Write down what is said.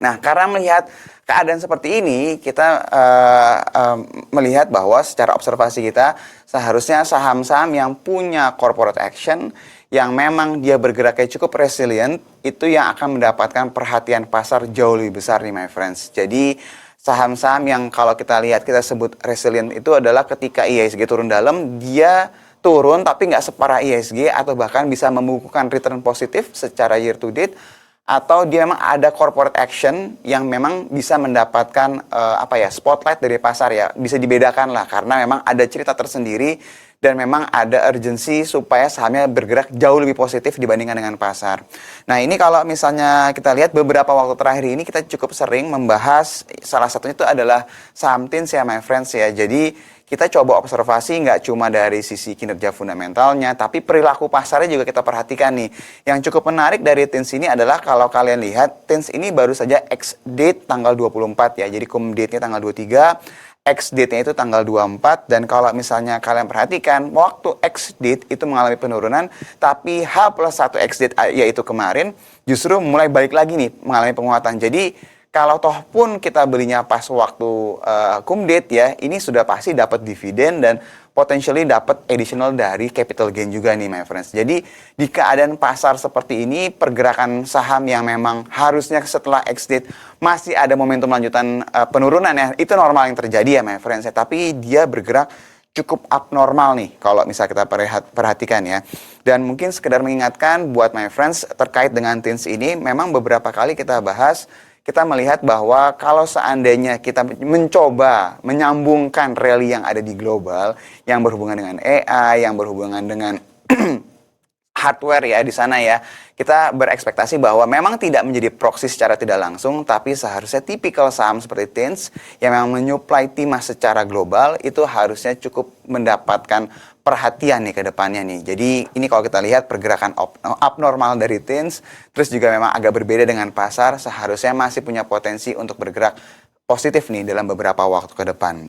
Nah, karena melihat keadaan seperti ini, kita melihat bahwa secara observasi kita, seharusnya saham-saham yang punya corporate action, yang memang dia bergeraknya cukup resilient, itu yang akan mendapatkan perhatian pasar jauh lebih besar nih, my friends. Jadi, saham-saham yang kalau kita lihat, kita sebut resilient itu adalah ketika IHSG turun dalam, dia turun tapi nggak separah IHSG atau bahkan bisa membukukan return positif secara year to date, atau dia memang ada corporate action yang memang bisa mendapatkan spotlight dari pasar ya, bisa dibedakan lah karena memang ada cerita tersendiri dan memang ada urgensi supaya sahamnya bergerak jauh lebih positif dibandingkan dengan pasar. Nah, ini kalau misalnya kita lihat beberapa waktu terakhir ini kita cukup sering membahas, salah satunya itu adalah saham TINS ya, my friends ya. Jadi kita coba observasi nggak cuma dari sisi kinerja fundamentalnya, tapi perilaku pasarnya juga kita perhatikan nih. Yang cukup menarik dari TINS ini adalah kalau kalian lihat, TINS ini baru saja ex-date tanggal 24 ya, jadi cum date-nya tanggal 23, ex-date-nya itu tanggal 24, dan kalau misalnya kalian perhatikan, waktu ex-date itu mengalami penurunan, tapi H+1 ex-date yaitu kemarin, justru mulai balik lagi nih, mengalami penguatan. Jadi, kalau toh pun kita belinya pas waktu cum date ya, ini sudah pasti dapat dividen dan potentially dapat additional dari capital gain juga nih, my friends. Jadi di keadaan pasar seperti ini, pergerakan saham yang memang harusnya setelah ex-date masih ada momentum lanjutan penurunan ya, itu normal yang terjadi ya, my friends. Tapi dia bergerak cukup abnormal nih kalau misal kita perhatikan ya. Dan mungkin sekedar mengingatkan buat my friends terkait dengan TINS ini, memang beberapa kali kita bahas, kita melihat bahwa kalau seandainya kita mencoba menyambungkan rally yang ada di global, yang berhubungan dengan AI, yang berhubungan dengan hardware ya di sana ya, kita berekspektasi bahwa memang tidak menjadi proxy secara tidak langsung, tapi seharusnya tipikal saham seperti TINS yang memang menyuplai timah secara global itu harusnya cukup mendapatkan perhatian nih ke depannya nih. Jadi ini kalau kita lihat pergerakan abnormal dari TINS, terus juga memang agak berbeda dengan pasar, seharusnya masih punya potensi untuk bergerak positif nih dalam beberapa waktu ke depan.